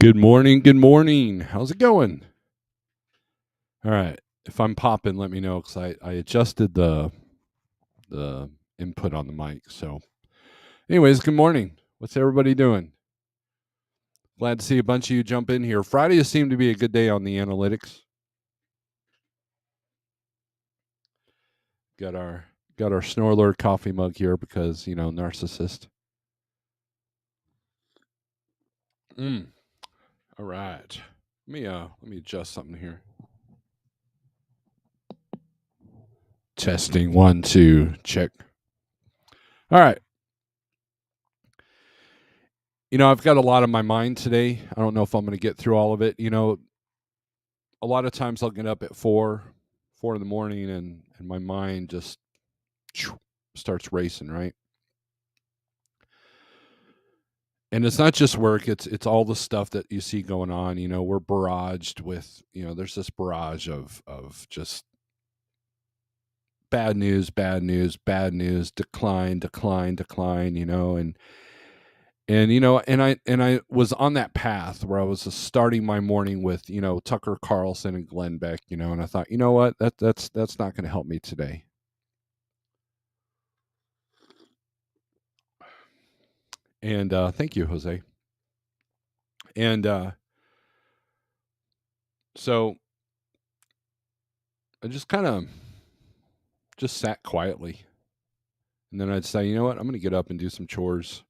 Good morning. Good morning. How's it going? All right. If I'm popping, let me know because I adjusted the input on the mic. So, anyways, good morning. What's everybody doing? Glad to see a bunch of you jump in here. Fridays seem to be a good day on the analytics. Got our Snorelord coffee mug here because narcissist. All right. Let me adjust something here. Testing 1 2 check. All right. I've got a lot on my mind today. I don't know if I'm going to get through all of it. A lot of times I'll get up at 4 in the morning and my mind just starts racing, right? And it's not just work, it's all the stuff that you see going on. We're barraged with, there's this barrage of just bad news, decline, and I was on that path where I was starting my morning with Tucker Carlson and Glenn Beck, and I thought, you know what, that's not going to help me today. And thank you, Jose. And so I just kind of just sat quietly, and then I'd say, you know what, I'm going to get up and do some chores,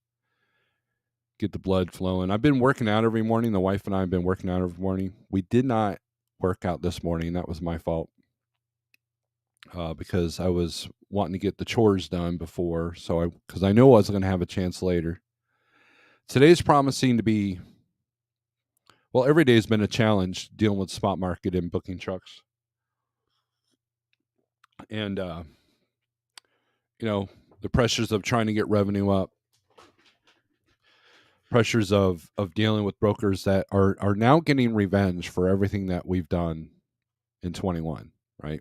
get the blood flowing. I've been working out every morning. The wife and I have been working out every morning. We did not work out this morning. That was my fault. Because I was wanting to get the chores done before, because I know I was going to have a chance later. Today's promising to be, well, every day has been a challenge dealing with spot market and booking trucks. And, the pressures of trying to get revenue up, pressures of dealing with brokers that are now getting revenge for everything that we've done in 21, right?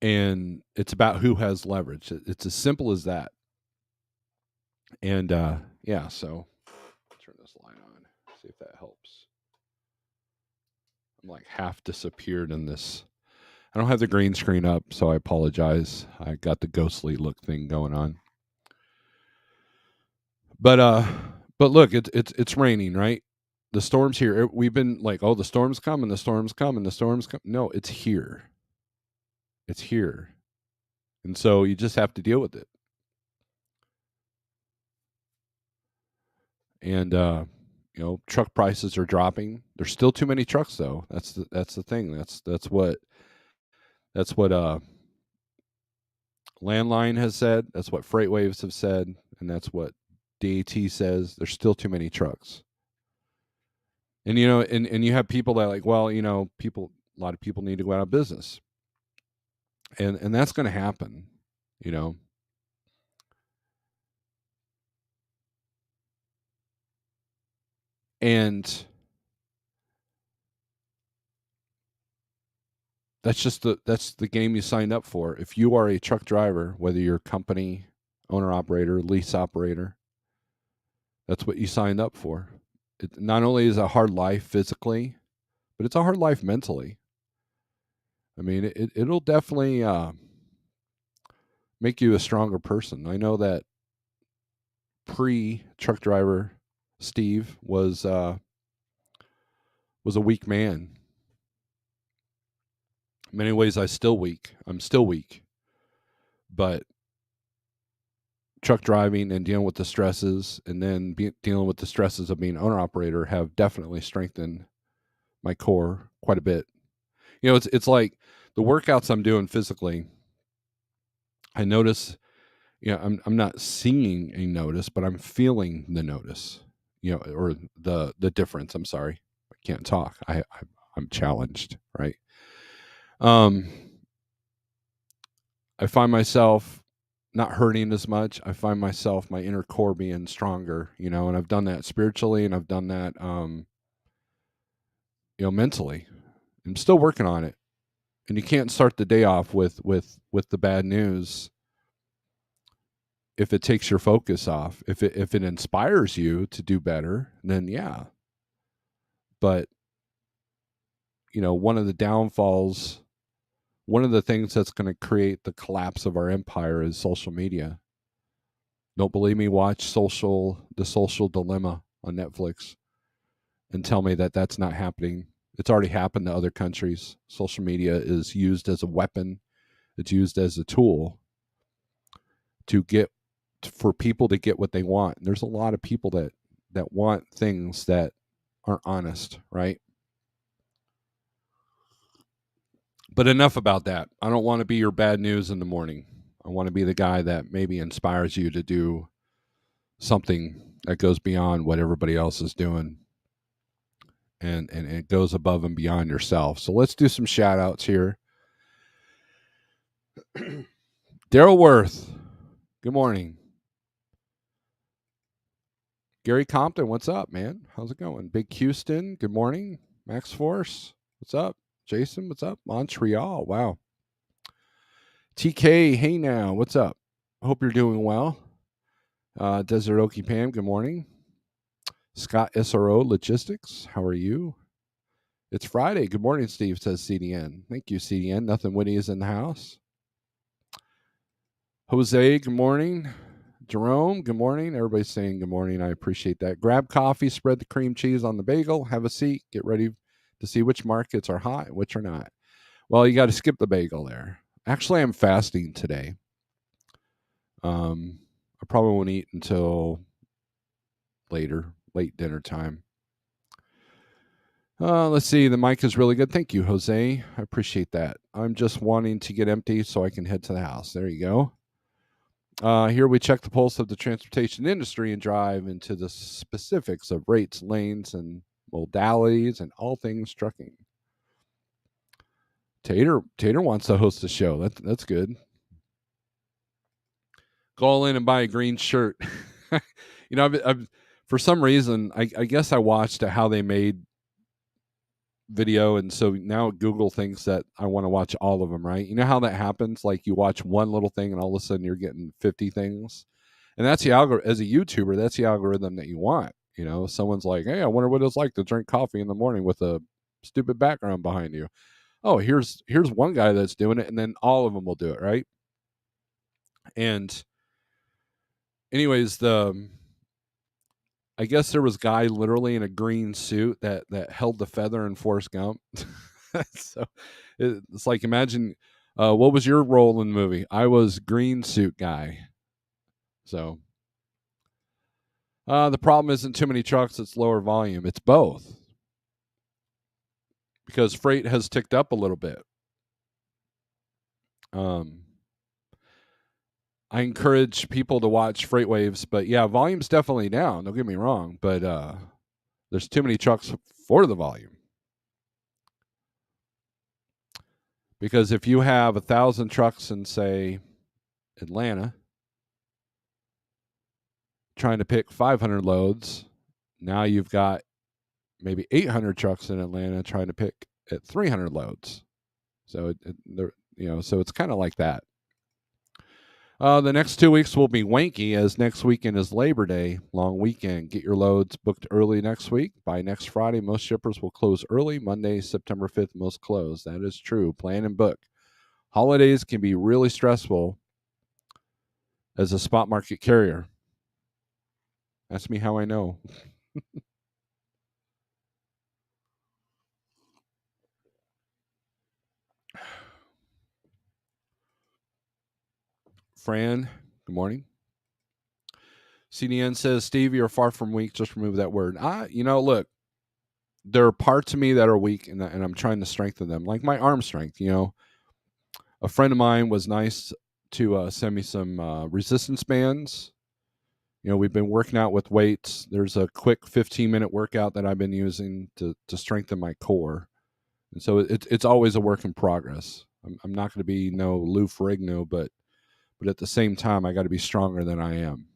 And it's about who has leverage. It's as simple as that. And yeah, so turn this light on, see if that helps. I'm like half disappeared in this. I don't have the green screen up, so I apologize. I got the ghostly look thing going on. But look, it's raining, right? The storm's here. We've been like, oh, the storm's coming, the storm's coming, the storm's coming. No, it's here. It's here. And so you just have to deal with it. And truck prices are dropping. There's still too many trucks though. That's the thing. That's what Landline has said. That's what FreightWaves have said, and that's what DAT says. There's still too many trucks. And and you have people that are like, well, a lot of people need to go out of business. And that's going to happen, And that's the game you signed up for. If you are a truck driver, whether you're a company, owner operator, lease operator, that's what you signed up for. It not only is a hard life physically, but it's a hard life mentally. I mean, it'll definitely make you a stronger person. I know that pre-truck driver Steve was a weak man. In many ways, I'm still weak, but truck driving and dealing with the stresses, and then dealing with the stresses of being an owner operator, have definitely strengthened my core quite a bit. It's like the workouts I'm doing physically. I notice, I'm not seeing a notice, but I'm feeling the notice, or the difference. I'm sorry, I can't talk. I'm challenged, right? I find myself not hurting as much. I find myself, my inner core, being stronger, and I've done that spiritually, and I've done that, mentally. I'm still working on it, and you can't start the day off with the bad news if it takes your focus off, if it inspires you to do better, then yeah. But one of the downfalls, one of the things that's going to create the collapse of our empire is social media. Don't believe me? Watch The Social Dilemma on Netflix and tell me that that's not happening. It's already happened to other countries. Social media is used as a weapon. It's used as a tool for people to get what they want. And there's a lot of people that want things that aren't honest, right? But enough about that. I don't want to be your bad news in the morning. I want to be the guy that maybe inspires you to do something that goes beyond what everybody else is doing. And it goes above and beyond yourself. So let's do some shout outs here. Daryl Worth, good morning. Gary Compton, what's up, man? How's it going? Big Houston, good morning. Max Force, what's up? Jason, what's up? Montreal, wow. TK, hey now, what's up? Hope you're doing well. Desert Okie Pam, good morning. Scott SRO Logistics, how are you? It's Friday. Good morning, Steve, says CDN. Thank you, CDN. Nothing Witty is in the house. Jose, good morning. Jerome, good morning. Everybody's saying good morning. I appreciate that. Grab coffee, spread the cream cheese on the bagel, have a seat, get ready to see which markets are hot and which are not. Well, you got to skip the bagel there. Actually, I'm fasting today. I probably won't eat until late dinner time. Let's see. The mic is really good. Thank you, Jose. I appreciate that. I'm just wanting to get empty so I can head to the house. There you go. Here we check the pulse of the transportation industry and drive into the specifics of rates, lanes, and modalities, and all things trucking. Tater wants to host the show. That's good. Go all in and buy a green shirt. I've for some reason, I guess I watched how they made video, and so now Google thinks that I want to watch all of them, right? You know how that happens? Like you watch one little thing and all of a sudden you're getting 50 things. And that's the algorithm. As a YouTuber, that's the algorithm that you want. Someone's like, hey, I wonder what it's like to drink coffee in the morning with a stupid background behind you. Oh, here's one guy that's doing it, and then all of them will do it, right? And anyways, I guess there was a guy literally in a green suit that held the feather in Forrest Gump. So it's like, imagine, what was your role in the movie? I was green suit guy. So the problem isn't too many trucks, it's lower volume. It's both. Because freight has ticked up a little bit. I encourage people to watch Freight Waves, but yeah, volume's definitely down. Don't get me wrong, but there's too many trucks for the volume. Because if you have 1,000 trucks in, say, Atlanta, trying to pick 500 loads, now you've got maybe 800 trucks in Atlanta trying to pick at 300 loads. So so it's kind of like that. The next 2 weeks will be wanky, as next weekend is Labor Day, long weekend. Get your loads booked early next week. By next Friday, most shippers will close early. Monday, September 5th, most close. That is true. Plan and book. Holidays can be really stressful as a spot market carrier. Ask me how I know. Fran, good morning. CDN says, Steve, you're far from weak. Just remove that word. Look, there are parts of me that are weak, and I'm trying to strengthen them, like my arm strength. A friend of mine was nice to send me some resistance bands. We've been working out with weights. There's a quick 15-minute workout that I've been using to strengthen my core. And so it's always a work in progress. I'm not going to be no Lou Ferrigno, but at the same time, I got to be stronger than I am.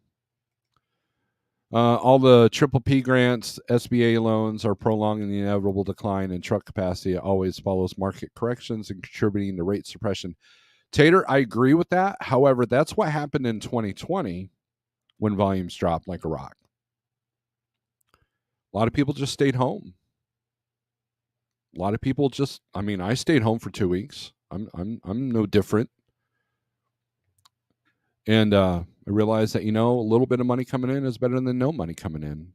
All the Triple P grants, SBA loans are prolonging the inevitable decline in truck capacity. It always follows market corrections and contributing to rate suppression. Tater, I agree with that. However, that's what happened in 2020 when volumes dropped like a rock. A lot of people just stayed home. A lot of people just, I mean, I stayed home for 2 weeks. I'm no different. And I realized that, a little bit of money coming in is better than no money coming in.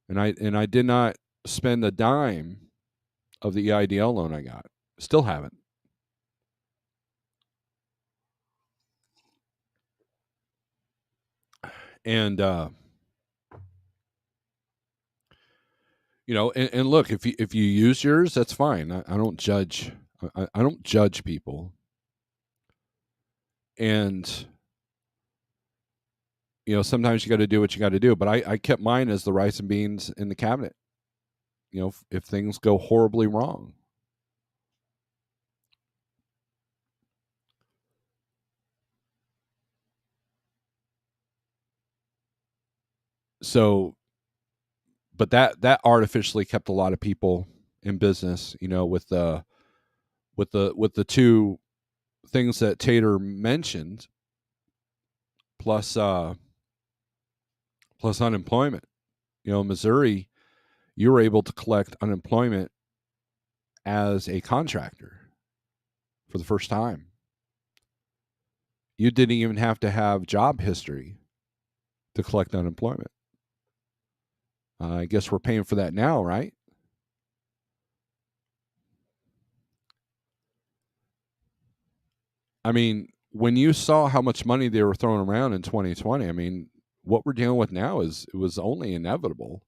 And I did not spend a dime of the EIDL loan I got. Still haven't. And and look, if you use yours, that's fine. I don't judge. I don't judge people. And sometimes you got to do what you got to do. But I kept mine as the rice and beans in the cabinet. If things go horribly wrong. So, but that artificially kept a lot of people in business. With the two things that Tater mentioned, plus unemployment. In Missouri, you were able to collect unemployment as a contractor for the first time. You didn't even have to have job history to collect unemployment. I guess we're paying for that now, right? I mean, when you saw how much money they were throwing around in 2020, I mean, what we're dealing with now it was only inevitable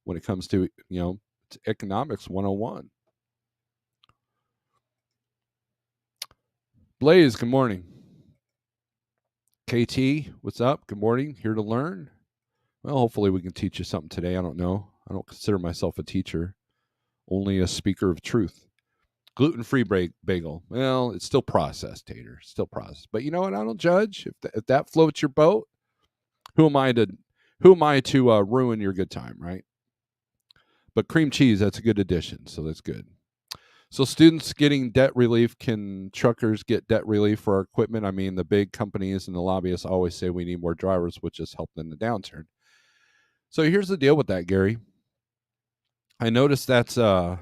when it comes to, to economics 101. Blaze, good morning. KT, what's up? Good morning. Here to learn. Well, hopefully we can teach you something today. I don't know. I don't consider myself a teacher, only a speaker of truth. Gluten-free bagel. Well, it's still processed, Tater. Still processed. But you know what? I don't judge. If that floats your boat, who am I to ruin your good time, right? But cream cheese, that's a good addition, so that's good. So students getting debt relief, can truckers get debt relief for our equipment? I mean, the big companies and the lobbyists always say we need more drivers, which has helped in the downturn. So here's the deal with that, Gary. I noticed that's a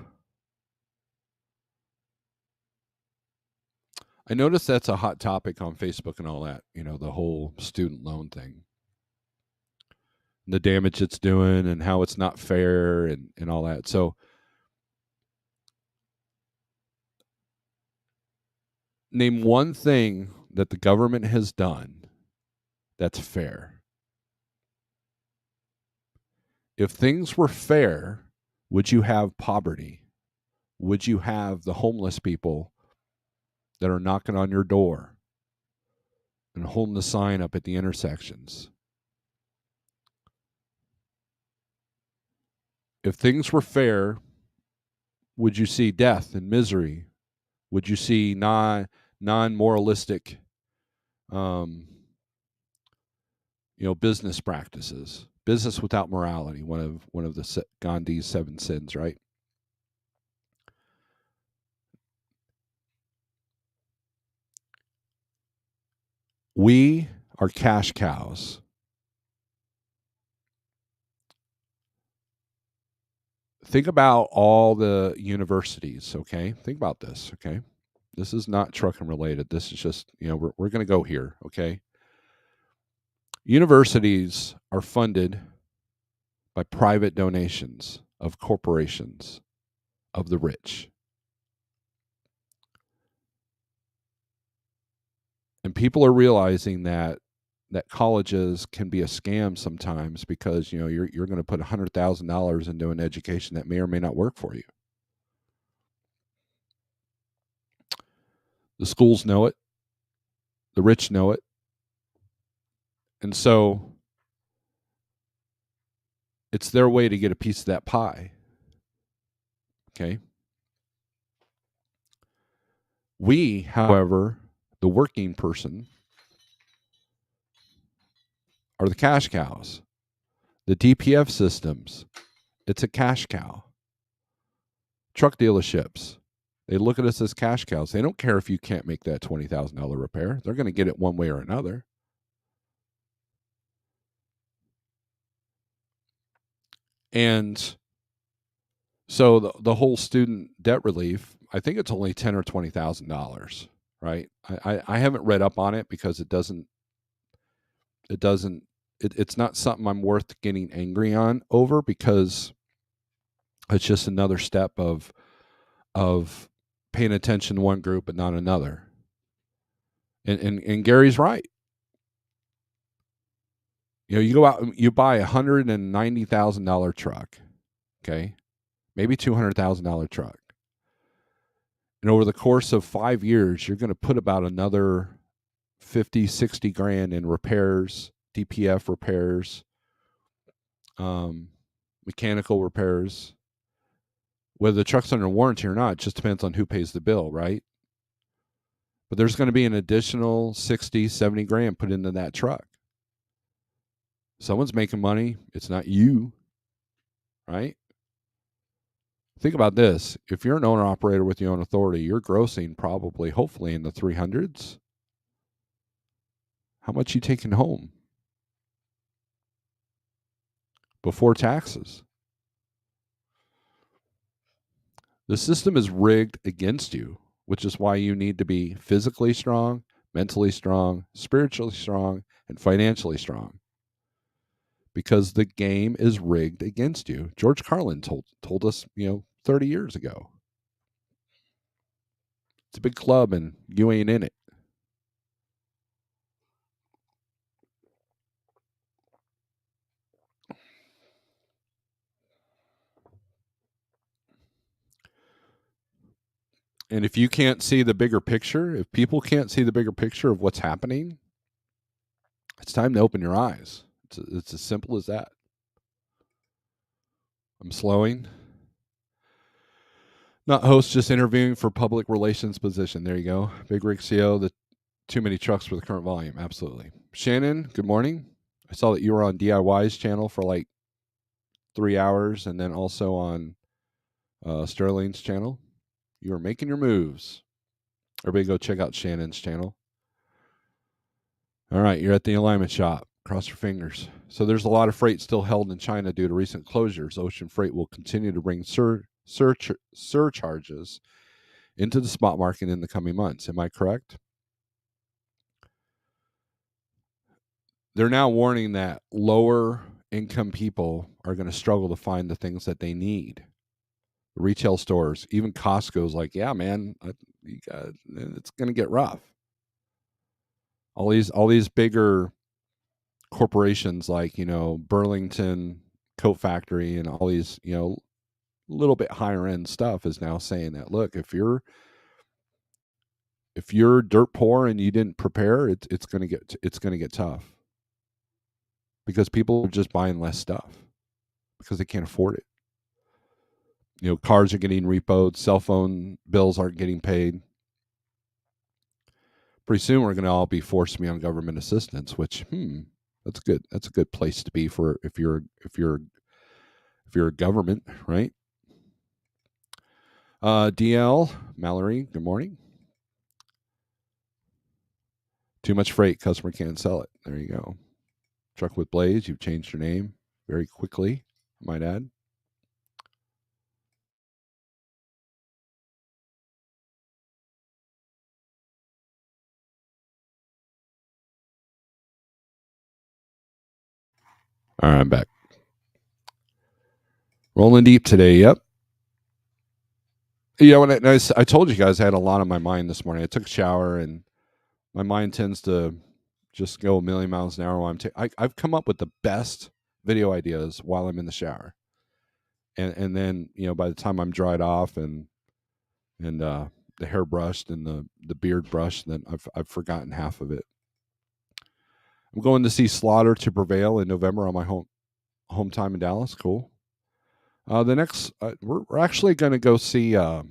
hot topic on Facebook and all that, the whole student loan thing. The damage it's doing and how it's not fair and all that. So name one thing that the government has done that's fair. If things were fair, would you have poverty? Would you have the homeless people that are knocking on your door and holding the sign up at the intersections? If things were fair, would you see death and misery? Would you see non-moralistic business practices? Business without morality, one of the Gandhi's 7 sins, right? We are cash cows. Think about all the universities, okay? Think about this, okay? This is not trucking related. This is just, we're going to go here, okay? Universities are funded by private donations of corporations, of the rich. And people are realizing that colleges can be a scam sometimes because you're going to put $100,000 into an education that may or may not work for you. The schools know it. The rich know it. And so it's their way to get a piece of that pie. Okay. We, however, the working person, are the cash cows. The DPF systems, it's a cash cow. Truck dealerships, They look at us as cash cows. They don't care if you can't make that $20,000 repair. They're going to get it one way or another. And so the whole student debt relief, I think it's only $10,000 or $20,000, right? I haven't read up on it because it's not something I'm worth getting angry on over, because it's just another step of paying attention to one group but not another. And Gary's right. You go out and you buy $190,000 truck, okay, maybe $200,000 truck, and over the course of 5 years, you're going to put about another 50, 60 grand in repairs, DPF repairs, mechanical repairs. Whether the truck's under warranty or not, it just depends on who pays the bill, right? But there's going to be an additional 60, 70 grand put into that truck. Someone's making money. It's not you, right? Think about this. If you're an owner operator with your own authority, you're grossing probably, hopefully, in the 300s. How much you taking home before taxes? The system is rigged against you, which is why you need to be physically strong, mentally strong, spiritually strong, and financially strong. Because the game is rigged against you. George Carlin told us, 30 years ago. It's a big club and you ain't in it. And if you can't see the bigger picture, if people can't see the bigger picture of what's happening, it's time to open your eyes. It's as simple as that. I'm slowing. Not host, just interviewing for public relations position. There you go. Big Rig CO, the too many trucks for the current volume. Absolutely. Shannon, good morning. I saw that you were on DIY's channel for like 3 hours, and then also on Sterling's channel. You were making your moves. Everybody go check out Shannon's channel. All right, you're at the alignment shop. Cross your fingers. So there's a lot of freight still held in China due to recent closures. Ocean freight will continue to bring surcharges into the spot market in the coming months. Am I correct? They're now warning that lower income people are going to struggle to find the things that they need. Retail stores, even Costco's like, yeah, man, it's going to get rough. All these bigger corporations like, Burlington Coat Factory and all these, little bit higher end stuff is now saying that, look, if you're dirt poor and you didn't prepare, it's going to get tough, because people are just buying less stuff because they can't afford it. Cars are getting repoed, cell phone bills aren't getting paid. Pretty soon we're going to all be forced to be on government assistance, which that's good. That's a good place to be for if you're a government, right? DL Mallory, good morning. Too much freight, customer can't sell it. There you go. Truck with Blaze, you've changed your name very quickly, I might add. All right, I'm back. Rolling deep today. Yep. When I told you guys I had a lot on my mind this morning. I took a shower and my mind tends to just go a million miles an hour while I've come up with the best video ideas while I'm in the shower. And then, by the time I'm dried off and the hair brushed and the beard brushed, then I've forgotten half of it. I'm going to see Slaughter to Prevail in November on my home time in Dallas. Cool. The next, we're actually going to go see a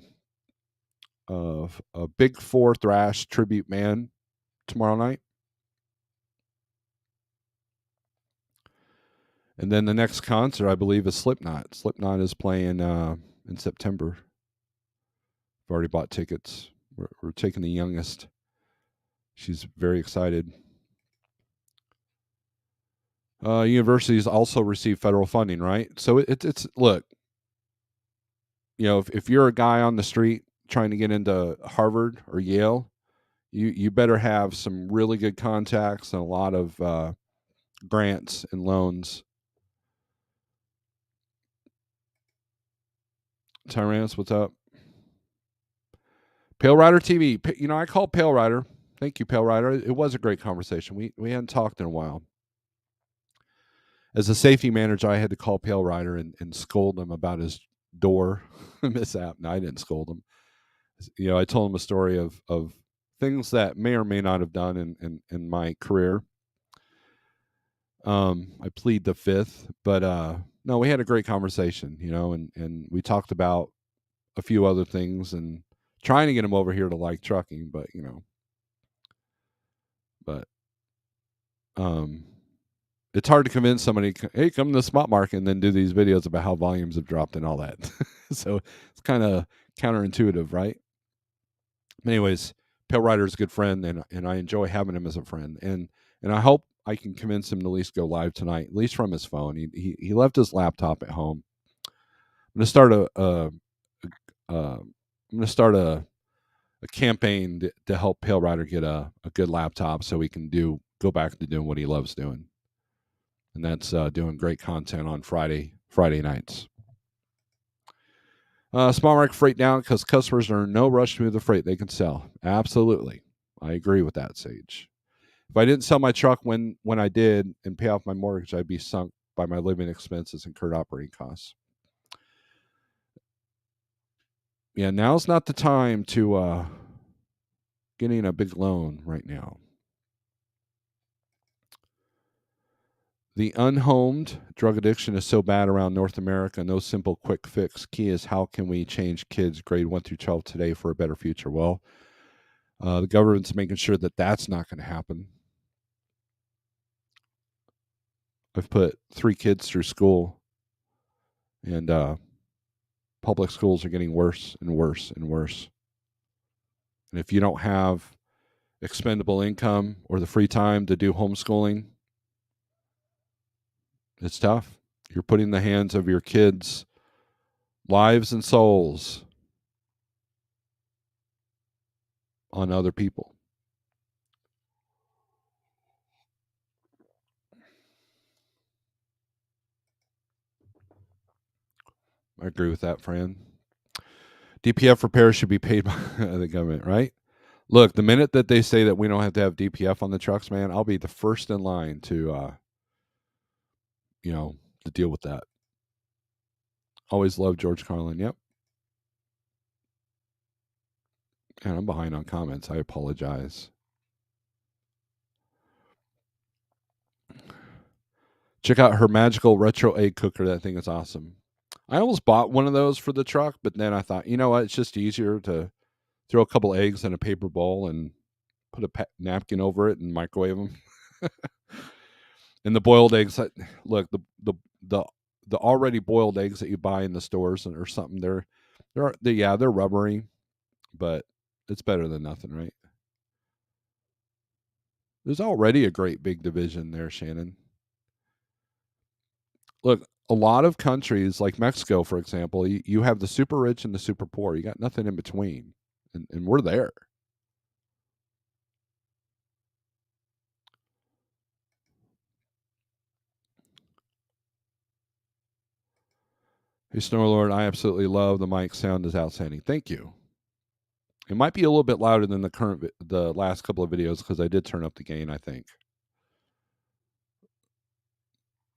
Big Four thrash tribute band tomorrow night, and then the next concert I believe is Slipknot. Slipknot is playing in September. I've already bought tickets. We're taking the youngest. She's very excited. Universities also receive federal funding, right? So it's look, if you're a guy on the street trying to get into Harvard or Yale, you better have some really good contacts and a lot of grants and loans. Tyrannus, what's up? Pale Rider TV. I called Pale Rider. Thank you, Pale Rider. It was a great conversation. We hadn't talked in a while. As a safety manager, I had to call Pale Rider and scold him about his door mishap. No, I didn't scold him. I told him a story of things that may or may not have done in my career. I plead the fifth, but no, we had a great conversation, and we talked about a few other things and trying to get him over here to like trucking, but it's hard to convince somebody, hey, come to the spot market and then do these videos about how volumes have dropped and all that. So it's kind of counterintuitive, right? Anyways, Pale Rider is a good friend, and I enjoy having him as a friend, and I hope I can convince him to at least go live tonight, at least from his phone. He left his laptop at home. I'm gonna start a campaign to help Pale Rider get a good laptop so he can go back to doing what he loves doing, and that's doing great content on Friday nights. Small market freight down because customers are in no rush to move the freight they can sell. Absolutely, I agree with that, Sage. If I didn't sell my truck when I did and pay off my mortgage, I'd be sunk by my living expenses and incurred operating costs. Yeah, now's not the time to getting a big loan right now. The unhomed drug addiction is so bad around North America. No simple quick fix. Key is how can we change kids grade 1 through 12 today for a better future? Well, the government's making sure that that's not going to happen. I've put 3 kids through school, and public schools are getting worse and worse and worse. And if you don't have expendable income or the free time to do homeschooling, it's tough. You're putting the hands of your kids' lives and souls on other people. I agree with that, Fran. DPF repairs should be paid by the government, right? Look, the minute that they say that we don't have to have DPF on the trucks, man, I'll be the first in line to deal with that. Always love George Carlin. Yep. And I'm behind on comments. I apologize. Check out her magical retro egg cooker. That thing is awesome. I almost bought one of those for the truck, but then I thought, you know what? It's just easier to throw a couple eggs in a paper bowl and put a napkin over it and microwave them. And the boiled eggs, look, the already boiled eggs that you buy in the stores or something, they're rubbery, but it's better than nothing, right? There's already a great big division there, Shannon. Look, a lot of countries like Mexico, for example, you have the super rich and the super poor. You got nothing in between, and we're there. Hey, Snorelord, I absolutely love the mic. Sound is outstanding. Thank you. It might be a little bit louder than the last couple of videos because I did turn up the gain, I think.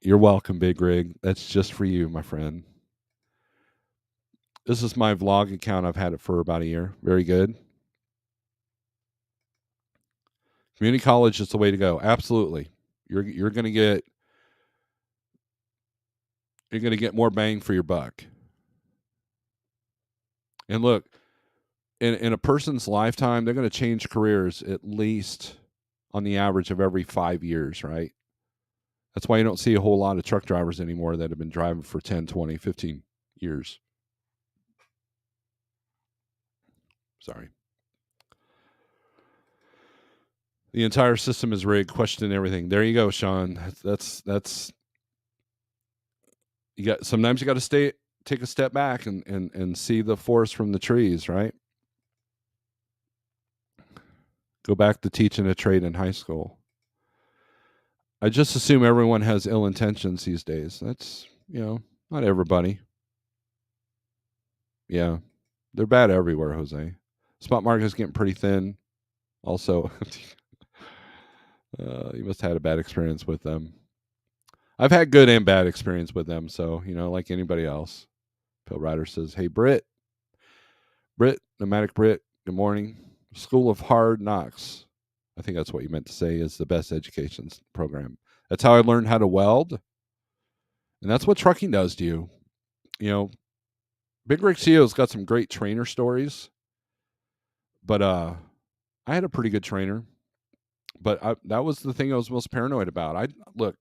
You're welcome, Big Rig. That's just for you, my friend. This is my vlog account. I've had it for about a year. Very good. Community college is the way to go. Absolutely. You're going to get more bang for your buck. And look, in a person's lifetime, they're going to change careers at least on the average of every 5 years, right? That's why you don't see a whole lot of truck drivers anymore that have been driving for 10, 20, 15 years. Sorry. The entire system is rigged. Question everything. There you go, Sean. That's you got. Sometimes you got to take a step back and see the forest from the trees, right? Go back to teaching a trade in high school. I just assume everyone has ill intentions these days. That's, not everybody. Yeah. They're bad everywhere, Jose. Spot market is getting pretty thin. Also, you must have had a bad experience with them. I've had good and bad experience with them. So, like anybody else. Phil Ryder says, hey, Britt, Nomadic Brit, good morning. School of Hard Knocks. I think that's what you meant to say is the best education program. That's how I learned how to weld. And that's what trucking does to you. Big Rick CEO's got some great trainer stories. But I had a pretty good trainer. But that was the thing I was most paranoid about. Look,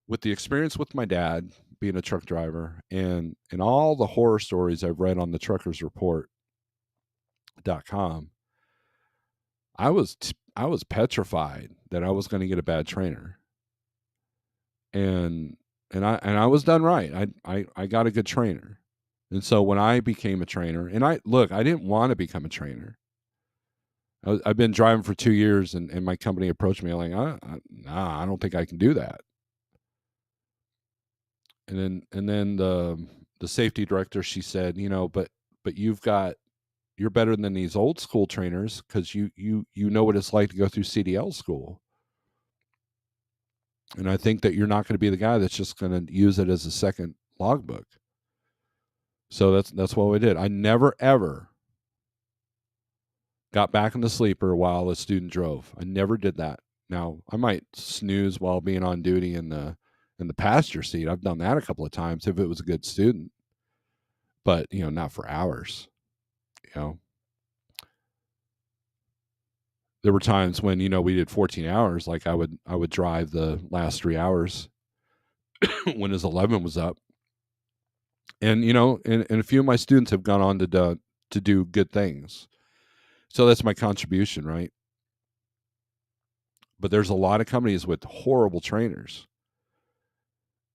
with the experience with my dad being a truck driver and all the horror stories I've read on the truckersreport.com, I was petrified that I was going to get a bad trainer. And I was done right. I got a good trainer. And so when I became a trainer, and I didn't want to become a trainer. I've been driving for 2 years, and my company approached me like, nah, I don't think I can do that. And then the safety director, she said, but you're better than these old school trainers because you know what it's like to go through CDL school. And I think that you're not going to be the guy that's just going to use it as a second logbook. So that's what we did. I never ever got back in the sleeper while a student drove. I never did that. Now, I might snooze while being on duty in the passenger seat. I've done that a couple of times if it was a good student. But, not for hours. There were times when, we did 14 hours, like I would drive the last 3 hours when his 11 was up. And, and a few of my students have gone on to do good things. So that's my contribution, right? But there's a lot of companies with horrible trainers.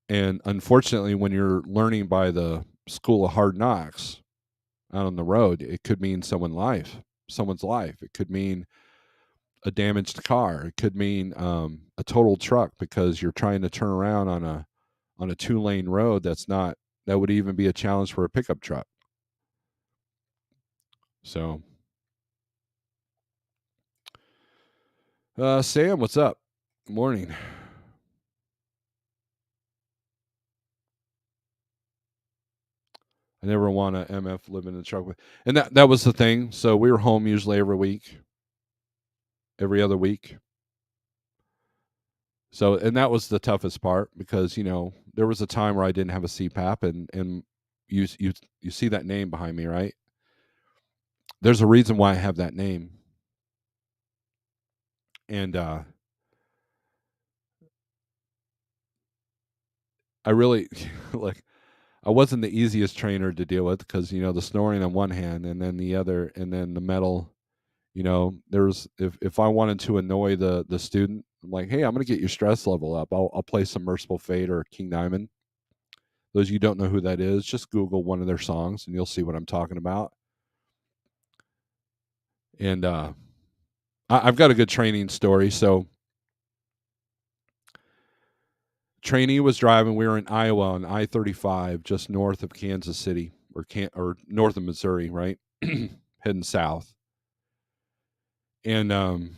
And unfortunately, when you're learning by the school of hard knocks out on the road, it could mean someone's life. It could mean a damaged car. It could mean a total truck because you're trying to turn around on a 2-lane road that would even be a challenge for a pickup truck. So, Sam, what's up? Good morning. I never want to MF living in the truck with, and that was the thing. So we were home usually every other week. So, and that was the toughest part because there was a time where I didn't have a CPAP, and you see that name behind me, right? There's a reason why I have that name, and I really like. I wasn't the easiest trainer to deal with because the snoring on one hand, and then the other, and then the metal. There's if I wanted to annoy the student, I'm like, hey, I'm going to get your stress level up. I'll play some Merciful Fate or King Diamond. Those of you don't know who that is, just Google one of their songs and you'll see what I'm talking about. And I've got a good training story. So, trainee was driving. We were in Iowa on I-35, just north of Kansas City, or north of Missouri, right, heading south. And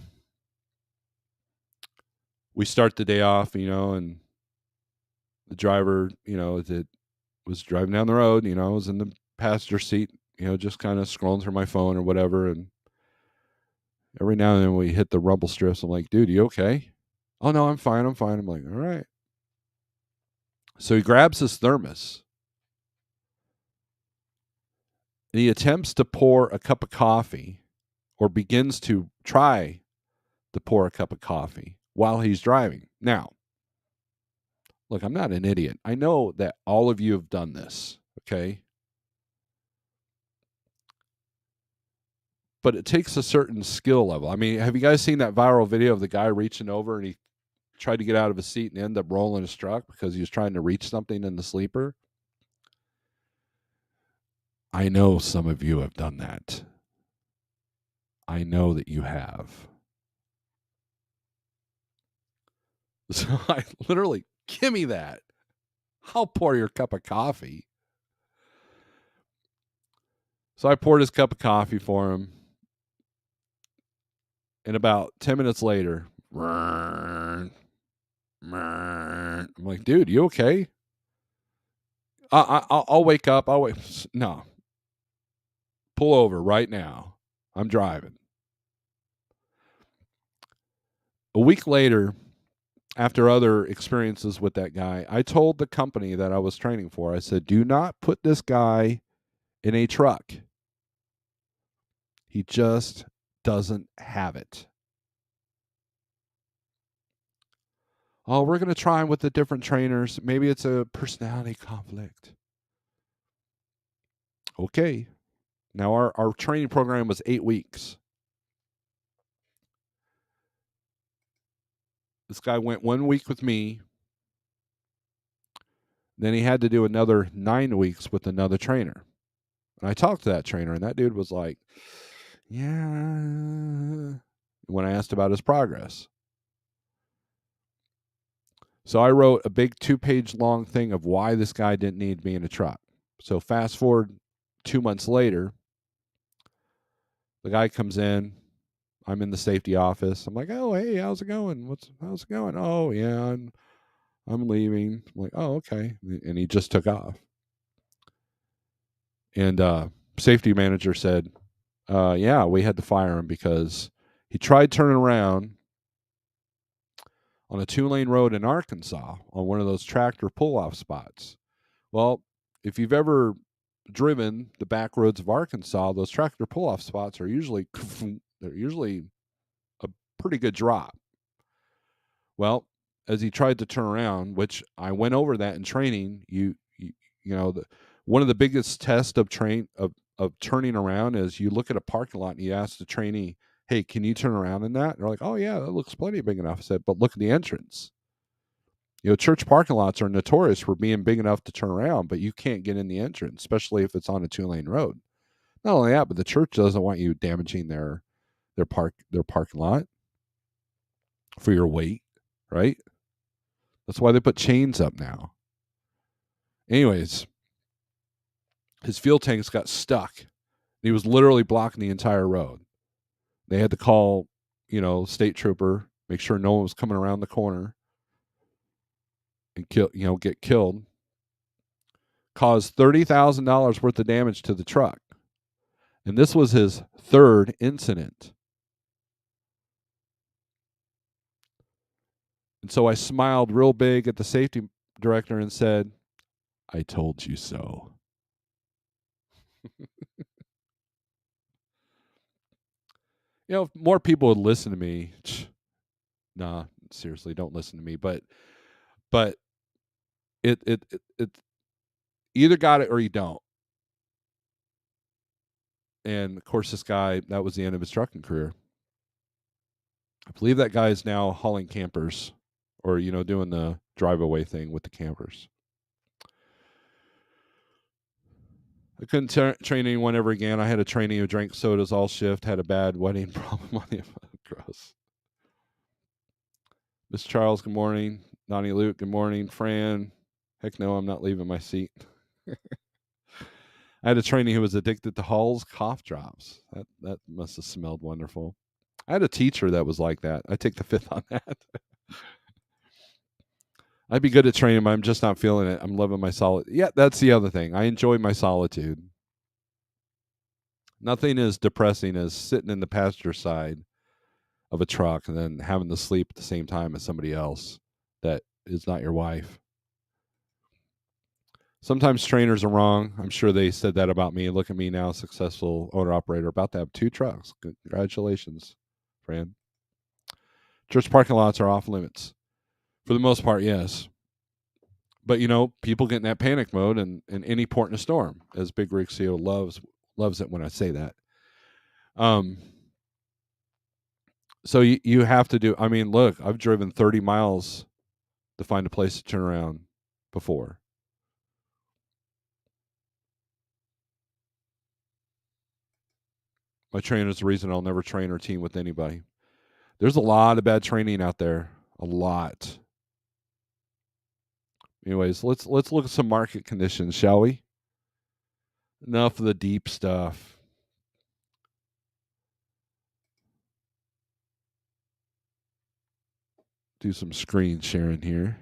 we start the day off, and the driver, that was driving down the road, was in the passenger seat, just kind of scrolling through my phone or whatever. And every now and then we hit the rumble strips. I'm like, dude, you okay? Oh, no, I'm fine. I'm like, all right. So he grabs his thermos and he attempts to pour a cup of coffee, or begins to try to pour a cup of coffee while he's driving. Now, look, I'm not an idiot. I know that all of you have done this, okay? but it takes a certain skill level. I mean, have you guys seen that viral video of the guy reaching over and he tried to get out of his seat and ended up rolling his truck because he was trying to reach something in the sleeper? I know some of you have done that. I know that you have. So I literally, give me that. I'll pour your cup of coffee. So I poured his cup of coffee for him. And about 10 minutes later, I'm like, dude, you okay? I'll wake up. I'll wait. No. Pull over right now. I'm driving. A week later, after other experiences with that guy, I told the company that I was training for, I said, do not put this guy in a truck. He just doesn't have it. Oh, we're going to try him with the different trainers. Maybe it's a personality conflict. Okay. Now, our training program was 8 weeks. This guy went 1 week with me. Then he had to do another 9 weeks with another trainer. And I talked to that trainer, and that dude was like, yeah, when I asked about his progress. So I wrote a big 2-page long thing of why this guy didn't need me in a truck. So fast forward 2 months later, the guy comes in. I'm in the safety office. I'm like, oh, hey, how's it going? How's it going? Oh, yeah, I'm leaving. I'm like, oh, okay. And he just took off. And safety manager said, yeah, we had to fire him because he tried turning around on a 2-lane road in Arkansas on one of those tractor pull-off spots. Well, if you've ever driven the back roads of Arkansas, those tractor pull-off spots are usually a pretty good drop. Well, as he tried to turn around, which I went over that in training, you know, one of the biggest tests of turning around is you look at a parking lot and you ask the trainee, hey, can you turn around in that? And they're like, oh, yeah, that looks plenty big enough. I said, but look at the entrance. You know, church parking lots are notorious for being big enough to turn around, but you can't get in the entrance, especially if it's on a 2-lane road. Not only that, but the church doesn't want you damaging their parking lot for your weight, right? That's why they put chains up now. Anyways, his fuel tanks got stuck. He was literally blocking the entire road. They had to call, state trooper, make sure no one was coming around the corner and get killed. Caused $30,000 worth of damage to the truck. And this was his third incident. And so I smiled real big at the safety director and said, I told you so. If more people would listen to me, nah, seriously, don't listen to me. But it either got it or you don't. And of course, this guy, that was the end of his trucking career. I believe that guy is now hauling campers or, doing the drive away thing with the campers. I couldn't train anyone ever again. I had a trainee who drank sodas all shift, had a bad wedding problem on the gross. Miss Charles, good morning. Donnie Luke, good morning. Fran, heck no, I'm not leaving my seat. I had a trainee who was addicted to Hall's cough drops. That must have smelled wonderful. I had a teacher that was like that. I take the fifth on that. I'd be good at training, but I'm just not feeling it. I'm loving my solitude. Yeah, that's the other thing. I enjoy my solitude. Nothing as depressing as sitting in the passenger side of a truck and then having to sleep at the same time as somebody else that is not your wife. Sometimes trainers are wrong. I'm sure they said that about me. Look at me now, successful owner-operator, about to have 2 trucks. Congratulations, Fran. Church parking lots are off limits. For the most part, yes. But, people get in that panic mode and any port in a storm, as Big Rig CEO loves it when I say that. Um, so you have to do. I mean, look, I've driven 30 miles to find a place to turn around before. My trainer's the reason I'll never train or team with anybody. There's a lot of bad training out there. A lot. Anyways, let's look at some market conditions, shall we? Enough of the deep stuff. Do some screen sharing here.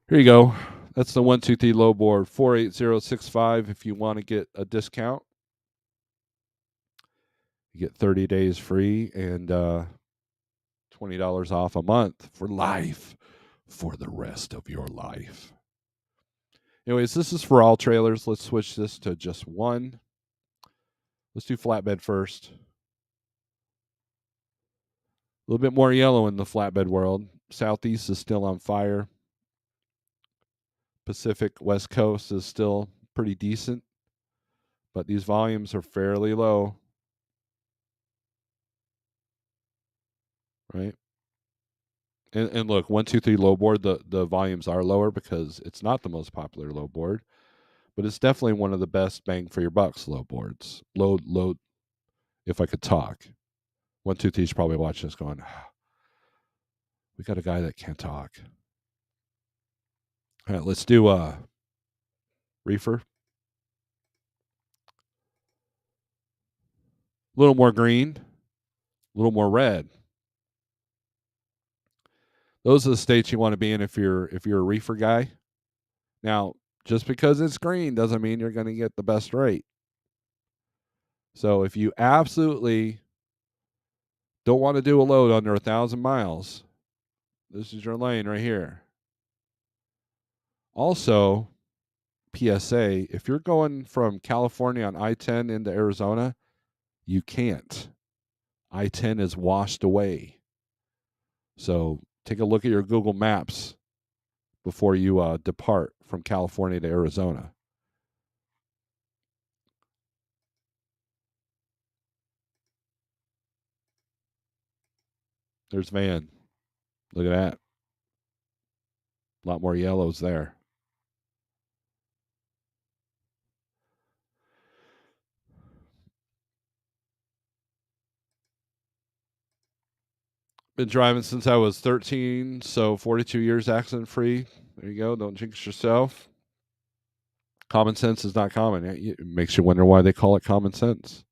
Here you go. That's the 123 low board, 48065. If you want to get a discount, you get 30 days free and $20 off a month for life, for the rest of your life. Anyways, this is for all trailers. Let's switch this to just one. Let's do flatbed first. A little bit more yellow in the flatbed world. Southeast is still on fire. Pacific West Coast is still pretty decent, but these volumes are fairly low, right? And look, 123 low board, the volumes are lower because it's not the most popular low board, but it's definitely one of the best bang for your bucks low boards. Load. If I could talk, 123 is probably watching this going, we got a guy that can't talk. All right, let's do reefer. A little more green, a little more red. Those are the states you want to be in if you're a reefer guy. Now, just because it's green doesn't mean you're going to get the best rate. So if you absolutely don't want to do a load under 1,000 miles, this is your lane right here. Also, PSA, if you're going from California on I-10 into Arizona, you can't. I-10 is washed away. So take a look at your Google Maps before you depart from California to Arizona. There's Van. Look at that. A lot more yellows there. Been driving since I was 13, so 42 years accident free. There you go. Don't jinx yourself. Common sense is not common. It makes you wonder why they call it common sense.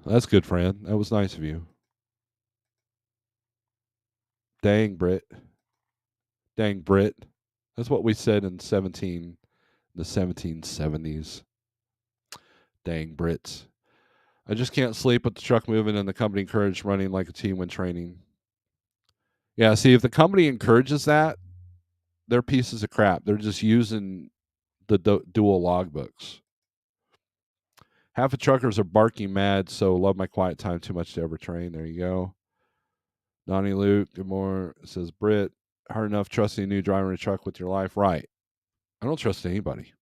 That's good, Fran. That was nice of you. Dang, Brit. Dang, Brit. That's what we said in the 1770s. Dang, Brits. I just can't sleep with the truck moving and the company encouraged running like a team when training. Yeah, see, if the company encourages that, they're pieces of crap. They're just using the dual logbooks. Half of truckers are barking mad, so love my quiet time too much to ever train. There you go. Donnie Luke, good morning. Says Britt, hard enough trusting a new driver in a truck with your life. Right. I don't trust anybody.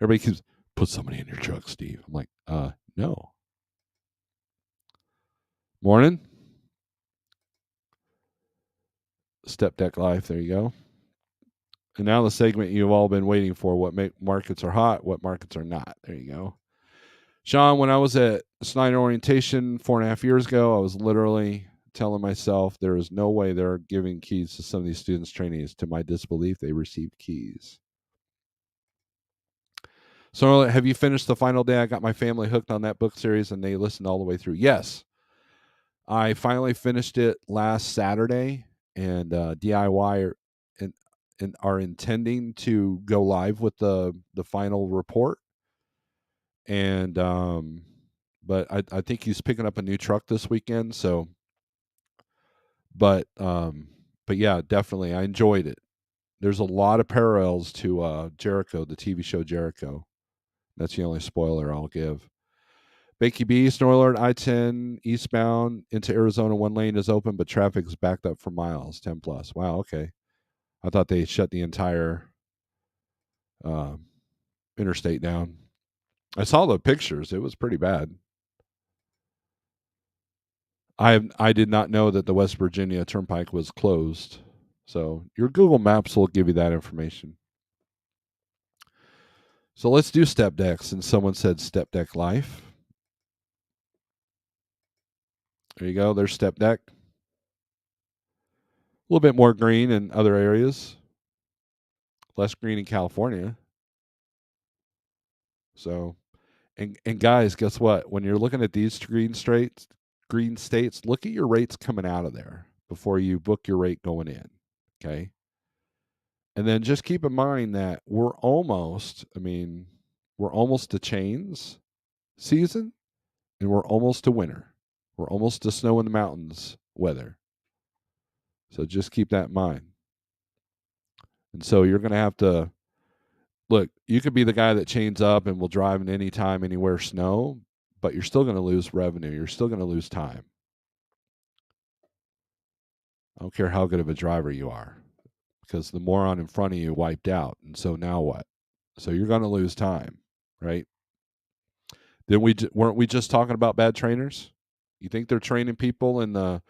Everybody keeps put somebody in your truck, Steve. I'm like, no. Morning. Step Deck Life. There you go. And now the segment you've all been waiting for: what markets are hot, what markets are not. There you go. Sean, when I was at Snyder Orientation 4.5 years ago, I was literally telling myself there is no way they're giving keys to some of these students' trainees. To my disbelief, they received keys. So, have you finished The Final Day? I got my family hooked on that book series, and they listened all the way through. Yes, I finally finished it last Saturday, and DIY are intending to go live with the final report. And but I think he's picking up a new truck this weekend. So, but yeah, definitely, I enjoyed it. There's a lot of parallels to Jericho, the TV show Jericho. That's the only spoiler I'll give. Bakey B, Snorelord, I-10 eastbound into Arizona. One lane is open, but traffic is backed up for miles, 10 plus. Wow, okay. I thought they shut the entire uh, interstate down. I saw the pictures. It was pretty bad. I did not know that the West Virginia Turnpike was closed. So your Google Maps will give you that information. So let's do step decks. And someone said step deck life. There you go. There's step deck. A little bit more green in other areas. Less green in California. So, and guys, guess what? When you're looking at these green states, look at your rates coming out of there before you book your rate going in. Okay. And then just keep in mind that we're almost to chains season and we're almost to winter. We're almost to snow in the mountains weather. So just keep that in mind. And so you're going to have to look, you could be the guy that chains up and will drive in any time, anywhere snow, but you're still going to lose revenue. You're still going to lose time. I don't care how good of a driver you are because the moron in front of you wiped out. And so now what? So you're going to lose time, right? Then weren't we just talking about bad trainers? You think they're training people in the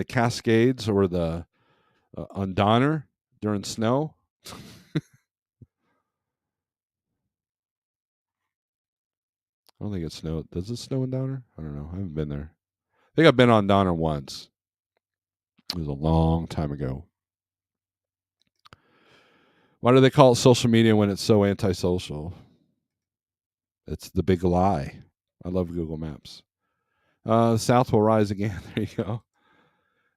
Cascades or the on Donner during snow? I don't think it snowed. Does it snow in Donner? I don't know. I haven't been there. I think I've been on Donner once. It was a long time ago. Why do they call it social media when it's so antisocial? It's the big lie. I love Google Maps. South will rise again. There you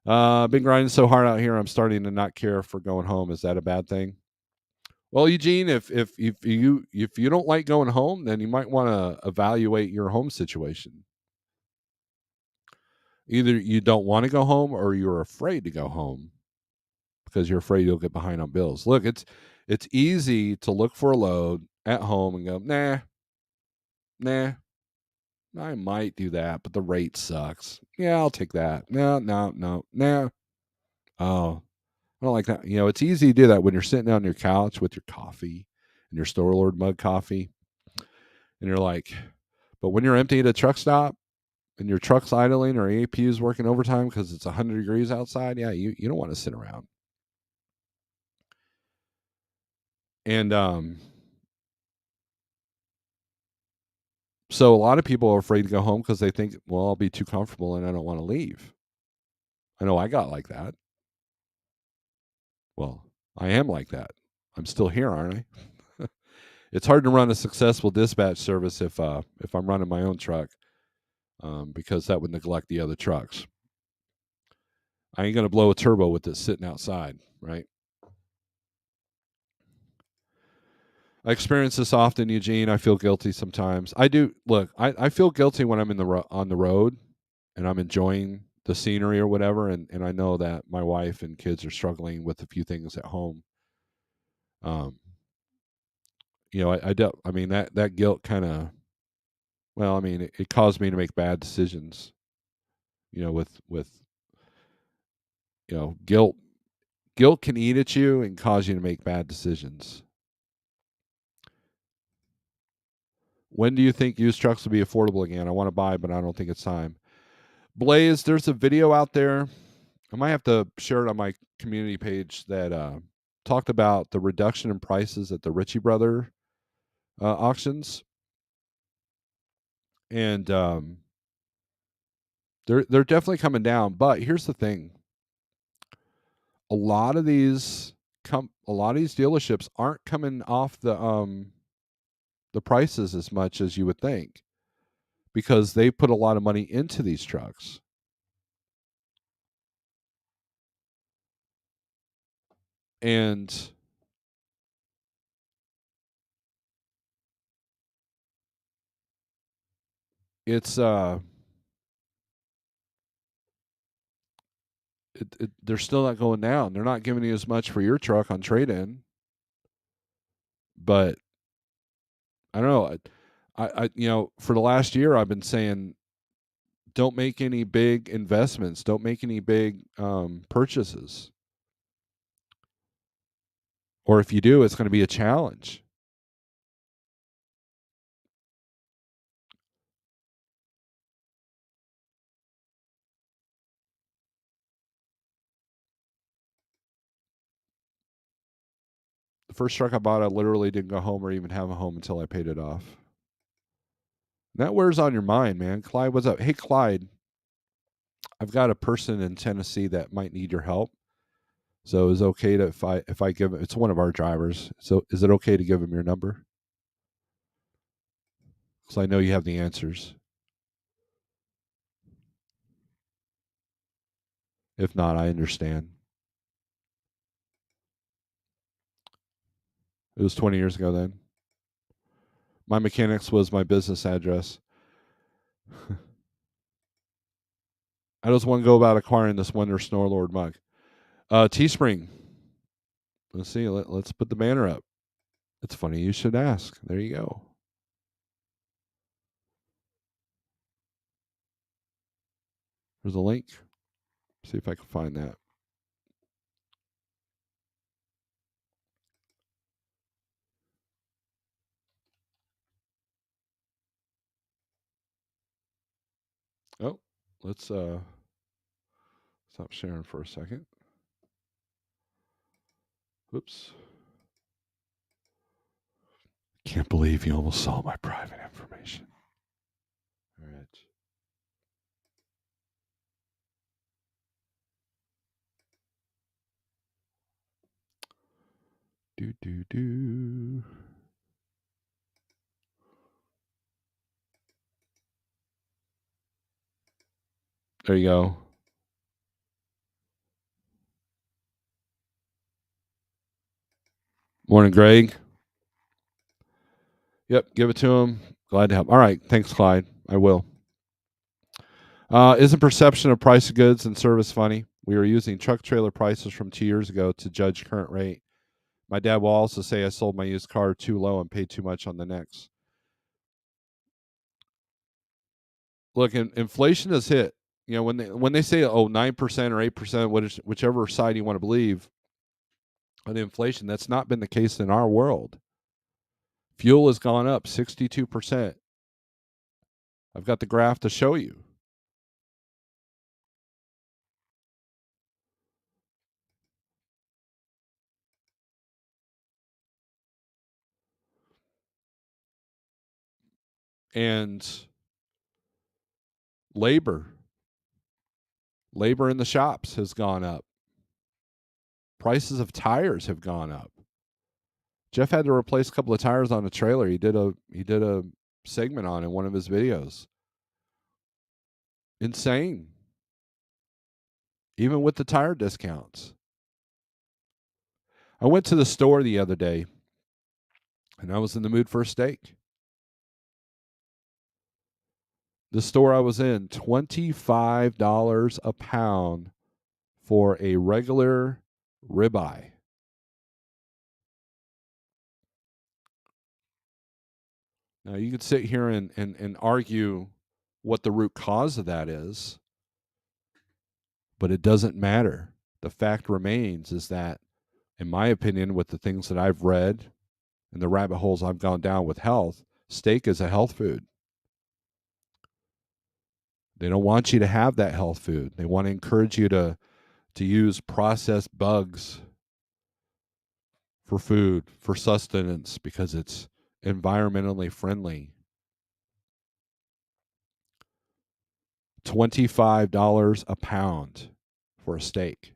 go. Been grinding so hard out here. I'm starting to not care for going home. Is that a bad thing? Well, Eugene, if you don't like going home, then you might want to evaluate your home situation. Either you don't want to go home or you're afraid to go home because you're afraid you'll get behind on bills. Look, it's easy to look for a load at home and go, nah, I might do that, but the rate sucks. Yeah, I'll take that. No, nah. Oh, I don't like that. It's easy to do that when you're sitting on your couch with your coffee and your Snorelord mug coffee, and you're like, but when you're empty at a truck stop and your truck's idling or APU is working overtime because it's 100 degrees outside, yeah, you don't want to sit around. And so a lot of people are afraid to go home because they think, well, I'll be too comfortable and I don't want to leave. I know I got like that. Well, I am like that. I'm still here, aren't I? It's hard to run a successful dispatch service if I'm running my own truck, because that would neglect the other trucks. I ain't gonna blow a turbo with it sitting outside, right? I experience this often, Eugene. I feel guilty sometimes. I do. Look, I feel guilty when I'm on the road and I'm enjoying the scenery or whatever, and I know that my wife and kids are struggling with a few things at home. Um, I mean that guilt kind of, well, I mean it caused me to make bad decisions. With guilt can eat at you and cause you to make bad decisions. When do you think used trucks will be affordable again? I want to buy, but I don't think it's time. Blaze, there's a video out there. I might have to share it on my community page that talked about the reduction in prices at the Ritchie Brother auctions, and they're definitely coming down. But here's the thing: a lot of these dealerships aren't coming off the prices as much as you would think because they put a lot of money into these trucks. And it's they're still not going down. They're not giving you as much for your truck on trade in. But I don't know. For the last year, I've been saying, don't make any big investments. Don't make any big purchases. Or if you do, it's going to be a challenge. The first truck I bought, I literally didn't go home or even have a home until I paid it off. And that wears on your mind, man. Clyde, what's up? Hey, Clyde, I've got a person in Tennessee that might need your help. So is it okay to if I give it's one of our drivers. So is it okay to give him your number? Because I know you have the answers. If not, I understand. It was 20 years ago then. My mechanics was my business address. I just want to go about acquiring this Wonder Snorelord mug. Teespring. Let's see. Let's put the banner up. It's funny you should ask. There you go. There's a link. See if I can find that. Oh, let's stop sharing for a second. Whoops. Can't believe you almost saw my private information. All right. Do. There you go. Morning, Greg. Yep, give it to him. Glad to help. All right, thanks, Clyde. I will. Isn't perception of price of goods and service funny? We were using truck trailer prices from 2 years ago to judge current rate. My dad will also say I sold my used car too low and paid too much on the next. Look, inflation has hit. You know, when they say 9% or 8%, whichever side you want to believe, on inflation, that's not been the case in our world. Fuel has gone up 62%. I've got the graph to show you. And labor in the shops has gone up. Prices of tires have gone up. Jeff had to replace a couple of tires on a trailer. He did a segment on in one of his videos. Insane. Even with the tire discounts. I went to the store the other day and I was in the mood for a steak. The store I was in, $25 a pound for a regular ribeye. Now, you could sit here and argue what the root cause of that is, but it doesn't matter. The fact remains is that, in my opinion, with the things that I've read and the rabbit holes I've gone down with health, steak is a health food. They don't want you to have that health food. They want to encourage you to use processed bugs for food, for sustenance, because it's environmentally friendly. $25 a pound for a steak.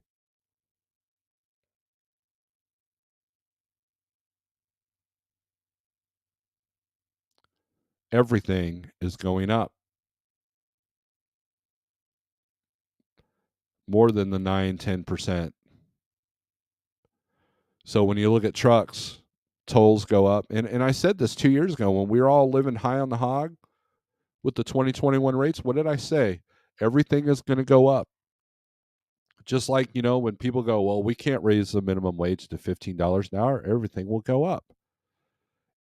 Everything is going up more than the 9-10%. So when you look at trucks, tolls go up. And I said this 2 years ago when we were all living high on the hog with the 2021 rates. What did I say? Everything is going to go up. Just like, when people go, well, we can't raise the minimum wage to $15 an hour, everything will go up.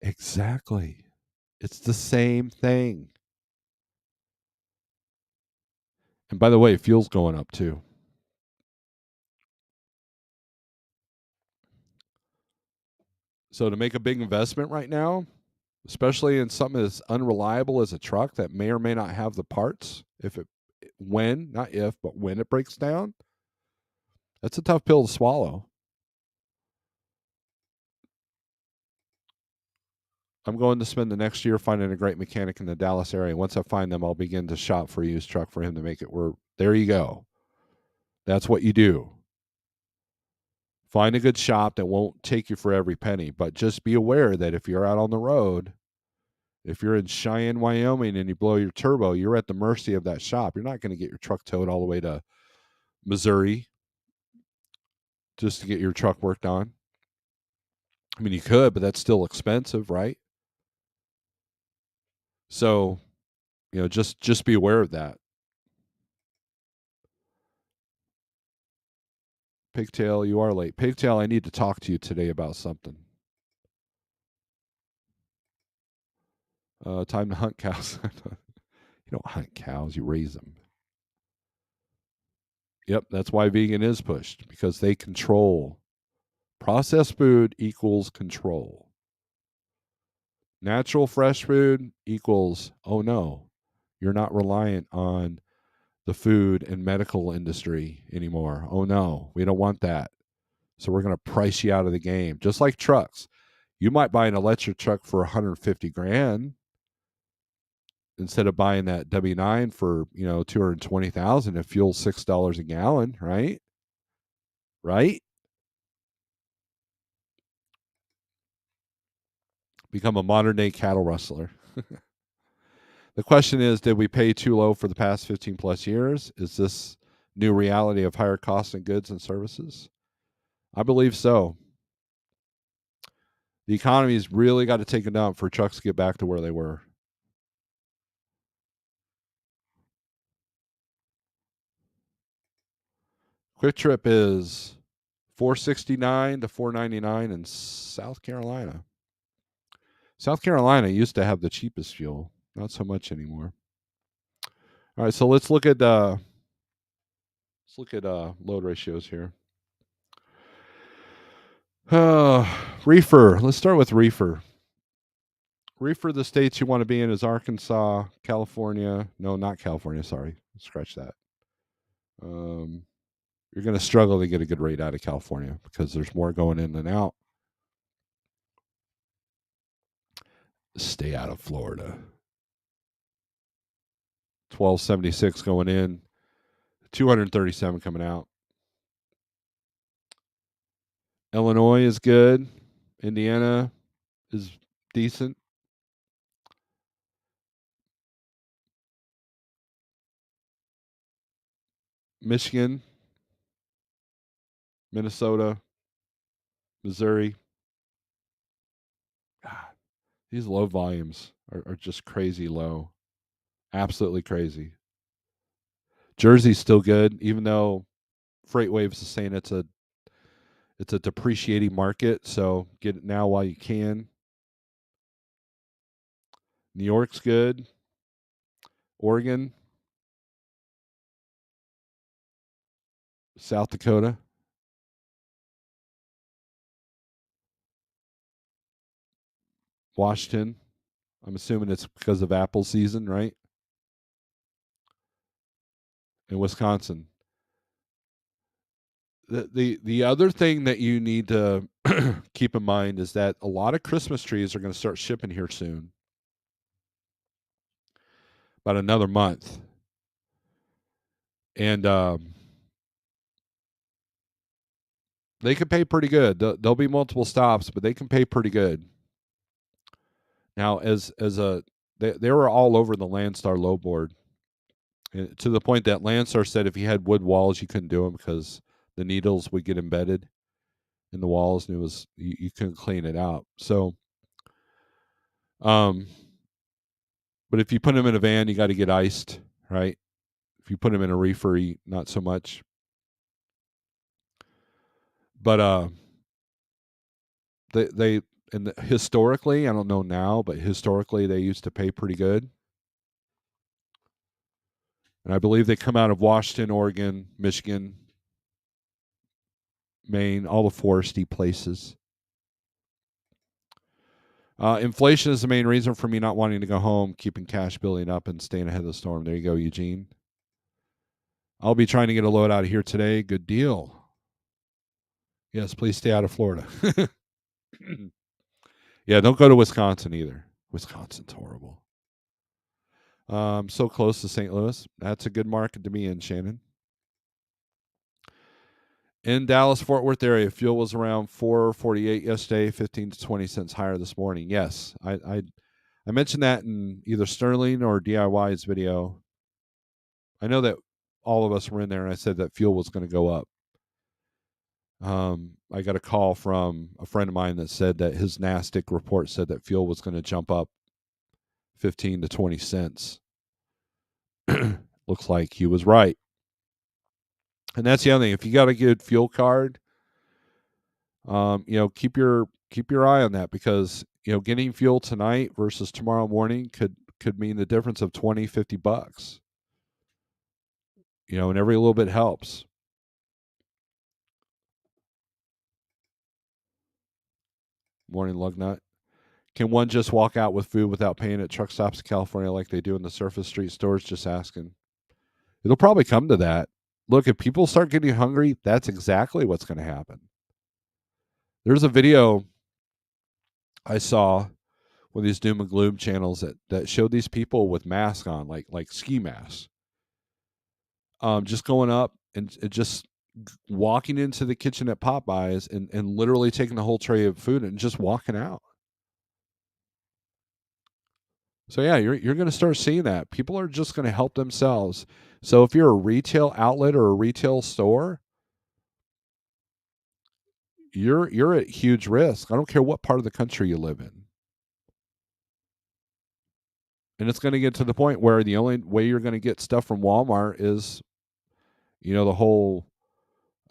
Exactly. It's the same thing. And by the way, fuel's going up too. So to make a big investment right now, especially in something as unreliable as a truck that may or may not have the parts, not if, but when it breaks down, that's a tough pill to swallow. I'm going to spend the next year finding a great mechanic in the Dallas area. Once I find them, I'll begin to shop for a used truck for him to make it work. There you go. That's what you do. Find a good shop that won't take you for every penny, but just be aware that if you're out on the road, if you're in Cheyenne, Wyoming, and you blow your turbo, you're at the mercy of that shop. You're not going to get your truck towed all the way to Missouri just to get your truck worked on. I mean, you could, but that's still expensive, right? So, just be aware of that. Pigtail, you are late. Pigtail, I need to talk to you today about something. Time to hunt cows. You don't hunt cows, you raise them. Yep, that's why vegan is pushed, because they control. Processed food equals control. Natural fresh food equals, oh no, you're not reliant on the food and medical industry anymore. Oh no, we don't want that. So we're going to price you out of the game. Just like trucks. You might buy an electric truck for 150 grand instead of buying that W9 for, 220,000 if fuel's $6 a gallon, right? Right? Become a modern day cattle rustler. The question is, did we pay too low for the past 15 plus years? Is this new reality of higher costs in goods and services? I believe so. The economy's really got to take a dump for trucks to get back to where they were. Quick Trip is $469 to $499 in South Carolina. South Carolina used to have the cheapest fuel, not so much anymore. All right, so let's look at load ratios here. Reefer. Let's start with reefer. Reefer, the states you want to be in is Arkansas, California. No, not California. Sorry, scratch that. You're going to struggle to get a good rate out of California because there's more going in than out. Stay out of Florida. 1276 going in, 237 coming out. Illinois is good. Indiana is decent. Michigan, Minnesota, Missouri. God, these low volumes are just crazy low. Absolutely crazy. Jersey's still good, even though Freight Waves is saying it's a depreciating market, so get it now while you can. New York's good. Oregon, South Dakota, Washington. I'm assuming it's because of apple season, right? And Wisconsin. The other thing that you need to keep in mind is that a lot of Christmas trees are going to start shipping here soon. About another month. And they can pay pretty good. There'll be multiple stops, but they can pay pretty good. Now, they were all over the Landstar low board, to the point that Landstar said if you had wood walls, you couldn't do them because the needles would get embedded in the walls, and you couldn't clean it out. So, but if you put them in a van, you got to get iced, right? If you put them in a reefer, not so much. But they And historically, I don't know now, but historically they used to pay pretty good. And I believe they come out of Washington, Oregon, Michigan, Maine, all the foresty places. Inflation is the main reason for me not wanting to go home, keeping cash building up and staying ahead of the storm. There you go, Eugene. I'll be trying to get a load out of here today. Good deal. Yes, please stay out of Florida. Yeah, don't go to Wisconsin either. Wisconsin's horrible. So close to St. Louis. That's a good market to be in, Shannon. In Dallas Fort Worth area, fuel was around $4.48 yesterday, 15 to 20 cents higher this morning. Yes, I mentioned that in either Sterling or DIY's video. I know that all of us were in there, and I said that fuel was going to go up. I got a call from a friend of mine that said that his NASDAQ report said that fuel was going to jump up 15 to 20 cents. Looks like he was right. And that's the other thing. If you got a good fuel card, keep your eye on that, because getting fuel tonight versus tomorrow morning could mean the difference of $20-$50. And every little bit helps. Morning, Lugnut. Can one just walk out with food without paying at truck stops in California like they do in the surface street stores? Just asking. It'll probably come to that. Look, if people start getting hungry, that's exactly what's going to happen. There's a video I saw with these doom and gloom channels that showed these people with masks on, like ski masks, just going up and just walking into the kitchen at Popeyes and literally taking the whole tray of food and just walking out. So yeah, you're going to start seeing that. People are just going to help themselves. So if you're a retail outlet or a retail store, you're at huge risk. I don't care what part of the country you live in. And it's going to get to the point where the only way you're going to get stuff from Walmart is, the whole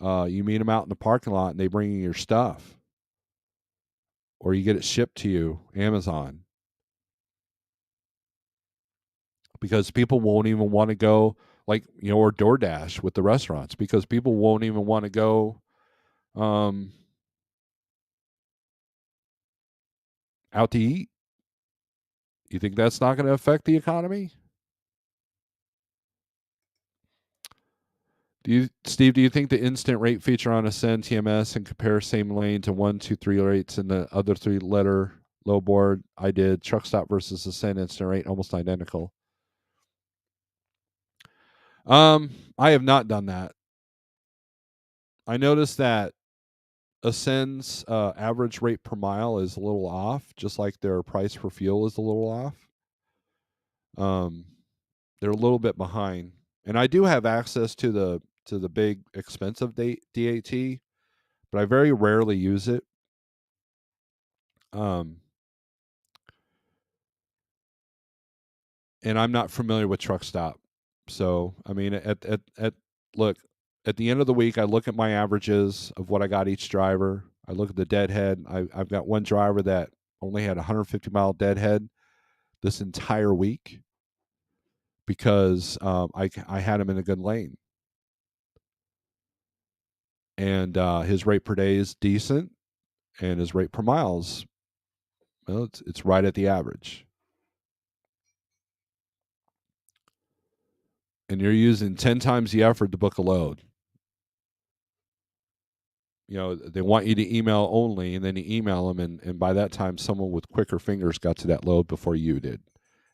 you meet them out in the parking lot and they bring you your stuff, or you get it shipped to you, Amazon, because people won't even want to go, or DoorDash with the restaurants, because people won't even want to go out to eat. You think that's not going to affect the economy? Steve, do you think the instant rate feature on Ascend TMS and compare same lane to 1, 2, 3 rates in the other 3-letter low board? I did. Truck stop versus Ascend instant rate, almost identical. I have not done that. I noticed that Ascend's average rate per mile is a little off, just like their price for fuel is a little off. They're a little bit behind, and I do have access to the big expensive DAT, but I very rarely use it. And I'm not familiar with truck stop, so I mean, look, at the end of the week, I look at my averages of what I got each driver. I look at the deadhead. I've got one driver that only had a 150-mile deadhead this entire week because I had him in a good lane, and his rate per day is decent, and his rate per mile is, well, it's right at the average. And you're using 10 times the effort to book a load. They want you to email only, and then you email them, and by that time, someone with quicker fingers got to that load before you did.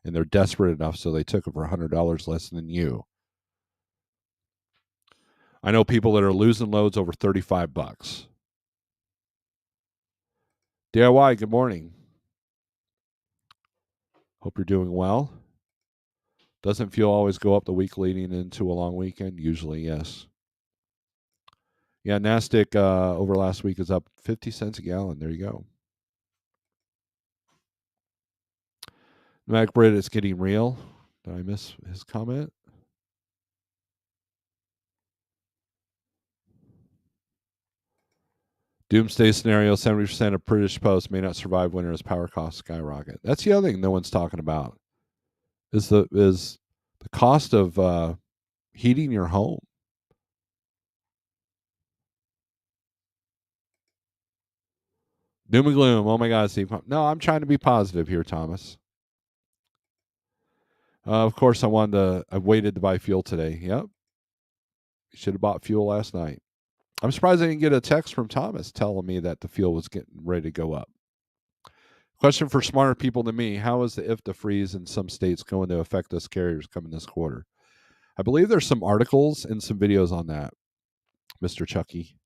And they're desperate enough, so they took it for $100 less than you. I know people that are losing loads over $35. DIY, good morning. Hope you're doing well. Doesn't fuel always go up the week leading into a long weekend? Usually, yes. Yeah, NASDAQ over last week is up 50 cents a gallon. There you go. Mac Britt, it's getting real. Did I miss his comment? Doomsday scenario: 70% of British posts may not survive winter as power costs skyrocket. That's the other thing no one's talking about. Is the cost of heating your home. Doom and gloom. Oh my God, Steve. No, I'm trying to be positive here, Thomas. Of course, I waited to buy fuel today. Yep. Should have bought fuel last night. I'm surprised I didn't get a text from Thomas telling me that the fuel was getting ready to go up. Question for smarter people than me: how is the IFTA freeze in some states going to affect us carriers coming this quarter? I believe there's some articles and some videos on that, Mr. Chucky.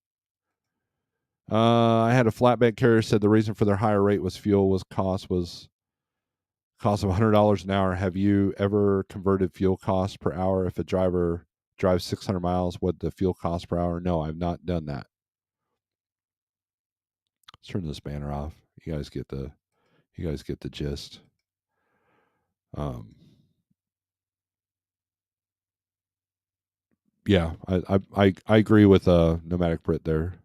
I had a flatbed carrier said the reason for their higher rate was fuel was cost of $100 an hour. Have you ever converted fuel cost per hour? If a driver drives 600 miles, what the fuel cost per hour? No, I've not done that. Let's turn this banner off. You guys get the gist. Yeah, I agree with Nomadic Brit there.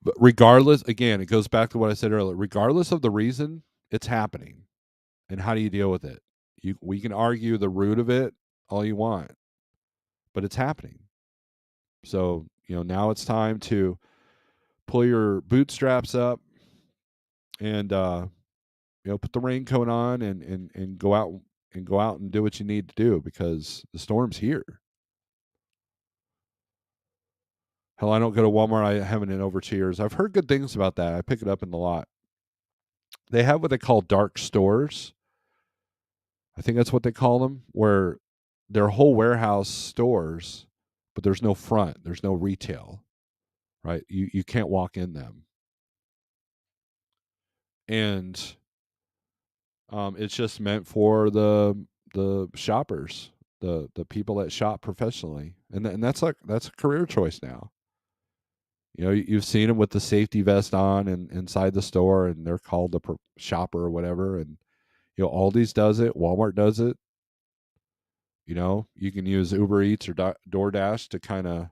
But regardless, again, it goes back to what I said earlier. Regardless of the reason, it's happening, and how do you deal with it? We can argue the root of it all you want, but it's happening. So now it's time to pull your bootstraps up and put the raincoat on and go out and do what you need to do, because the storm's here. Hell, I don't go to Walmart. I haven't in over 2 years. I've heard good things about that. I pick it up in the lot. They have what they call dark stores. I think that's what they call them, where they're whole warehouse stores, but there's no front. There's no retail, right? You can't walk in them. And it's just meant for the shoppers, the people that shop professionally, and that's a career choice now. You've seen them with the safety vest on and inside the store, and they're called the shopper or whatever. And Aldi's does it, Walmart does it. You can use Uber Eats or DoorDash to kind of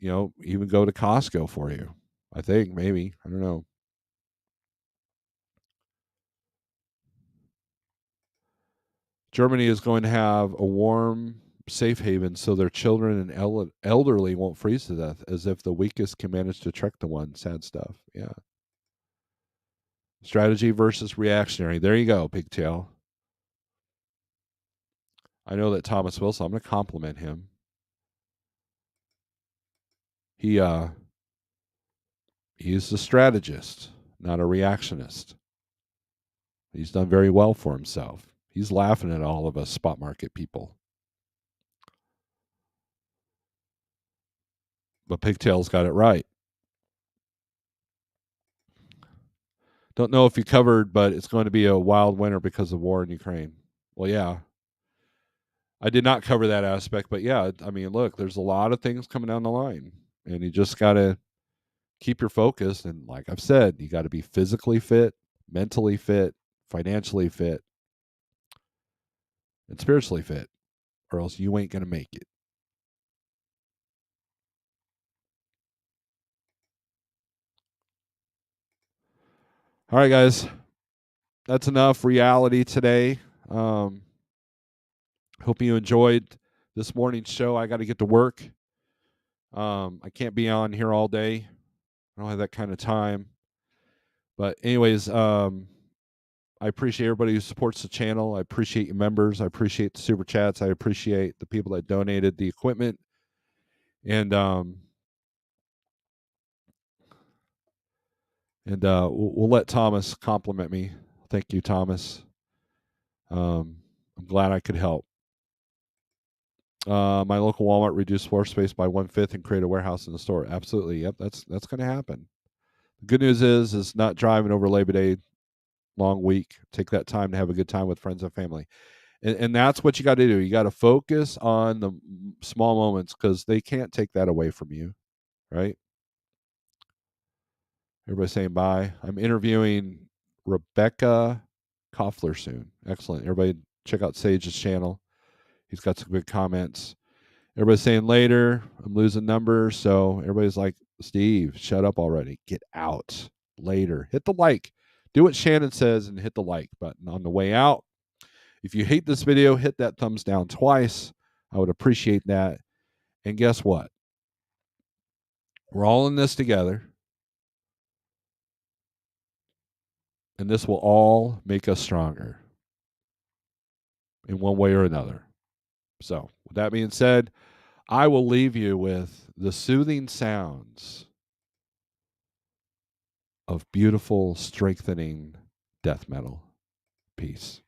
even go to Costco for you. I think, maybe, I don't know. Germany is going to have a warm safe haven so their children and elderly won't freeze to death, as if the weakest can manage to trek the one. Sad stuff. Yeah. Strategy versus reactionary. There you go, Pigtail. I know that Thomas Wilson, I'm going to compliment him. He's a strategist, not a reactionist. He's done very well for himself. He's laughing at all of us spot market people. But Pigtail's got it right. Don't know if you covered, but it's going to be a wild winter because of war in Ukraine. Well, yeah. I did not cover that aspect, but yeah, I mean, look, there's a lot of things coming down the line, and you just got to keep your focus. And like I've said, you got to be physically fit, mentally fit, financially fit, and spiritually fit, or else you ain't going to make it. All right, guys. That's enough reality today. Hope you enjoyed this morning's show. I got to get to work. I can't be on here all day. I don't have that kind of time. But anyways, I appreciate everybody who supports the channel. I appreciate your members. I appreciate the super chats. I appreciate the people that donated the equipment. And we'll let Thomas compliment me. Thank you, Thomas. I'm glad I could help. My local Walmart reduced floor space by 1/5 and create a warehouse in the store. Absolutely. Yep, that's going to happen. The good news is not driving over Labor Day long week. Take that time to have a good time with friends and family. And that's what you got to do. You got to focus on the small moments, because they can't take that away from you, right? Everybody saying bye. I'm interviewing Rebecca Koffler soon. Excellent. Everybody check out Sage's channel. He's got some good comments. Everybody's saying later. I'm losing numbers. So everybody's like, Steve, shut up already. Get out later. Hit the like. Do what Shannon says and hit the like button on the way out. If you hate this video, hit that thumbs down twice. I would appreciate that. And guess what? We're all in this together. And this will all make us stronger in one way or another. So, with that being said, I will leave you with the soothing sounds of beautiful, strengthening death metal. Peace.